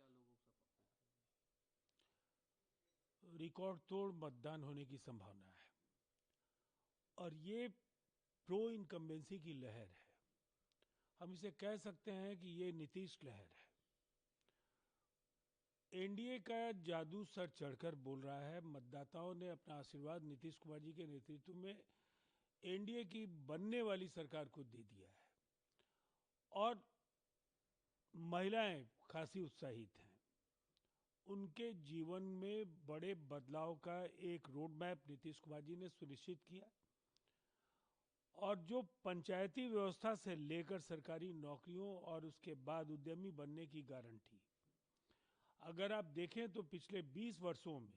क्या लोगों को सपोर्ट? रिकॉर्ड तोड़ मतदान होने की संभावना है और ये प्रो इनकम्बेंसी की लहर है। हम इसे कह सकते हैं कि ये नीतीश लहर है। एनडीए का जादू सर चढ़कर बोल रहा है। मतदाताओं ने अपना आशीर्वाद नीतीश कुमार जी के नेतृत्व में एनडीए की बनने वाली सरकार को दे दिया है और महिलाएं खासी उत्साहित हैं। उनके जीवन में बड़े बदलाव का एक रोड मैप नीतीश कुमार जी ने सुनिश्चित किया और जो पंचायती व्यवस्था से लेकर सरकारी नौकरियों और उसके बाद उद्यमी बनने की गारंटी, अगर आप देखें तो पिछले 20 वर्षों में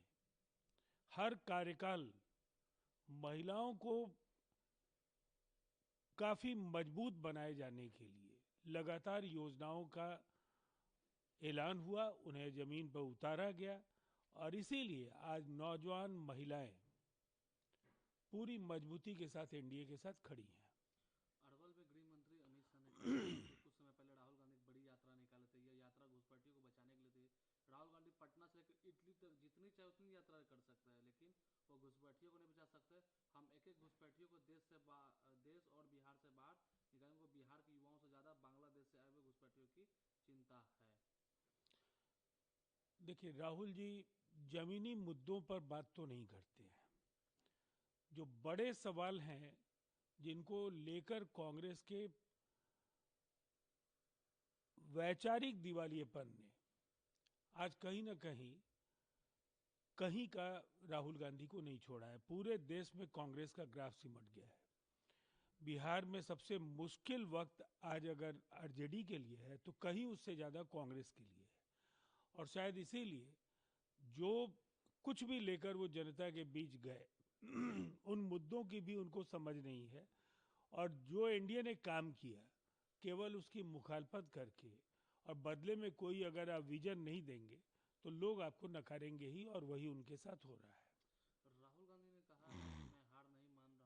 हर कार्यकाल महिलाओं को काफी मजबूत बनाए जाने के लिए लगातार योजनाओं का ऐलान हुआ, उन्हें जमीन पर उतारा गया और इसीलिए आज नौजवान महिलाएं पूरी मजबूती के साथ एनडीए के साथ खड़ी हैं। अरवल में गृह मंत्री अमित शाह ने कहा था कि कुछ समय पहले राहुल गांधी एक बड़ी यात्रा निकाले थे। यह यात्रा घुसपैठियों को बचाने के लिए थी। राहुल गांधी पटना से लेकर इटली तक जितनी चाहे उतनी यात्रा कर सकते हैं, लेकिन वो घुसपैठियों को नहीं बचा सकते। हम एक एक घुसपैठियों को देश और बिहार से बाहर निकालेंगे को बिहार के युवाओं से ज्यादा बांग्लादेश से आए हुए घुसपैठियों की चिंता है। देखिए, राहुल जी जमीनी मुद्दों पर बात तो नहीं करते हैं। जो बड़े सवाल हैं जिनको लेकर कांग्रेस के वैचारिक दिवालियेपन ने आज कहीं ना कहीं कहीं का राहुल गांधी को नहीं छोड़ा है। पूरे देश में कांग्रेस का ग्राफ सिमट गया है। बिहार में सबसे मुश्किल वक्त आज अगर आरजेडी के लिए है तो कहीं उससे ज्यादा कांग्रेस के लिए है। और शायद इसीलिए जो कुछ भी लेकर वो जनता के बीच गए उन मुद्दों की भी उनको समझ नहीं है और जो एनडीए ने काम किया केवल उसकी मुखालफत करके और बदले में कोई अगर आप विजन नहीं देंगे तो लोग आपको नकारेंगे ही और वही उनके साथ हो रहा है। राहुल गांधी ने कहा है कि मैं हार नहीं मान रहा हूं।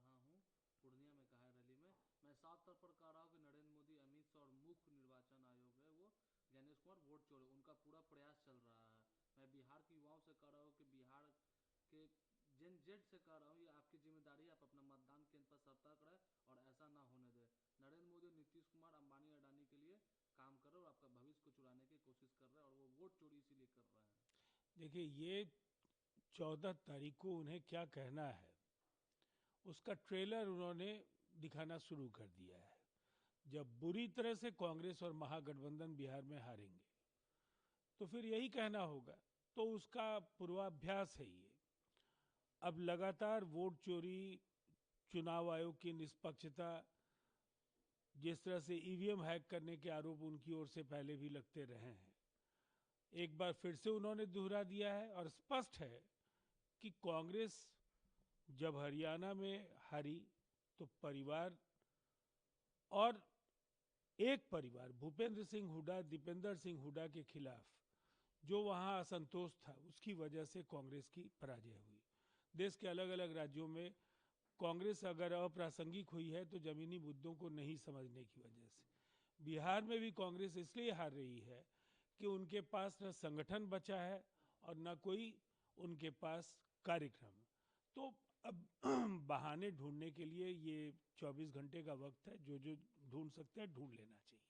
पूर्णिया में कहा है रैली में, मैं साफ तौर पर कह रहा हूं कि नरेंद्र मोदी, अमित शाह और मुख्य निर्वाचन आयोग है वो ज्ञानेश कुमार वोट चोरे, उनका पूरा प्रयास चल रहा है। मैं बिहार के युवाओं से कह रहा हूं कि बिहार के जेन जेड से कह रहा हूँ, ये आपकी जिम्मेदारी है, आप अपना मतदान केंद्र पर सतर्क रहे और ऐसा ना होने दे। नरेंद्र मोदी और नीतीश कुमार अंबानी अडानी के लिए काम कर रहे हैं और आपका भविष्य को चुराने की कोशिश कर रहे हैं और वो वोट चोरी इसीलिए कर रहे हैं। देखिए, ये 14 तारीख को उन्हें क्या कहना है उसका ट्रेलर उन्होंने दिखाना शुरू कर दिया है। जब बुरी तरह से कांग्रेस और महागठबंधन बिहार में हारेंगे तो फिर यही कहना होगा। तो उसका पूर्वाभ्यास है ये। अब लगातार वोट चोरी, चुनाव आयोग की निष्पक्षता, जिस तरह से ईवीएम हैक करने के आरोप उनकी ओर से पहले भी लगते रहे हैं, एक बार फिर से उन्होंने दोहरा दिया है और स्पष्ट है कि कांग्रेस जब हरियाणा में हारी तो परिवार और एक परिवार भूपेंद्र सिंह हुड्डा, दीपेंद्र सिंह हुड्डा के खिलाफ जो वहां असंतोष था उसकी वजह से कांग्रेस की पराजय हुई। देश के अलग अलग राज्यों में कांग्रेस अगर अप्रासंगिक हुई है तो जमीनी मुद्दों को नहीं समझने की वजह से। बिहार में भी कांग्रेस इसलिए हार रही है कि उनके पास न संगठन बचा है और न कोई उनके पास कार्यक्रम। तो अब बहाने ढूंढने के लिए ये 24 घंटे का वक्त है। जो जो ढूंढ सकते हैं ढूंढ लेना चाहिए।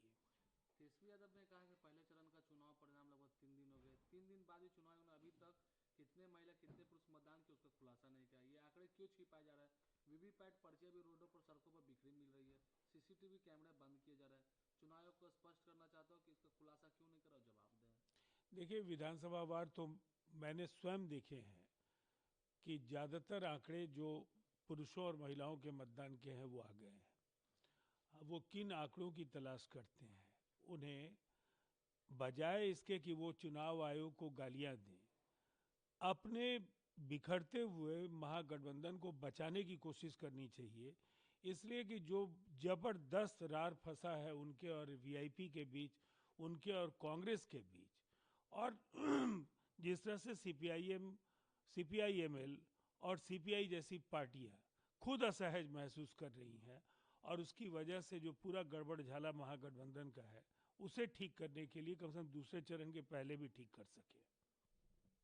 तेजस्वी यादव ने कहा कि पहले चरण का चुनाव परिणाम लगभग 3 दिन हो गए। 3 दिन बाद भी चुनाव आयोग ने अभी तक कितने महिला कितने पुरुष मतदान किए उसका खुलासा नहीं किया। ये आंकड़े क्यों छिपाए जा रहे हैं? वीवीपैट पर्चियां भी रोडों पर, सड़कों पर बिखरी मिल रही है। सीसीटीवी कैमरे बंद किए जा रहे हैं। चुनाव आयोग को स्पष्ट करना चाहता हूँ कि इसका खुलासा क्यों नहीं करा, जवाब दें। देखिए, विधानसभा वार तो मैंने स्वयं देखे हैं कि ज्यादातर आंकड़े जो पुरुषों और महिलाओं के मतदान के हैं वो आ गए हैं। अब वो किन आंकड़ों की तलाश करते हैं? उन्हें बजाय इसके कि वो चुनाव आयोग को गालियां दें, अपने बिखरते हुए महागठबंधन को बचाने की कोशिश करनी चाहिए। इसलिए कि जो जबरदस्त रार फंसा है उनके और वीआईपी के बीच, उनके और कांग्रेस के बीच, और जिस तरह से सीपीआईएम, सीपीआईएमएल और सीपीआई जैसी पार्टियां खुद असहज महसूस कर रही हैं और उसकी वजह से जो पूरा गड़बड़ झाला महागठबंधन का है उसे ठीक करने के लिए कम से कम दूसरे चरण के पहले भी ठीक कर सके।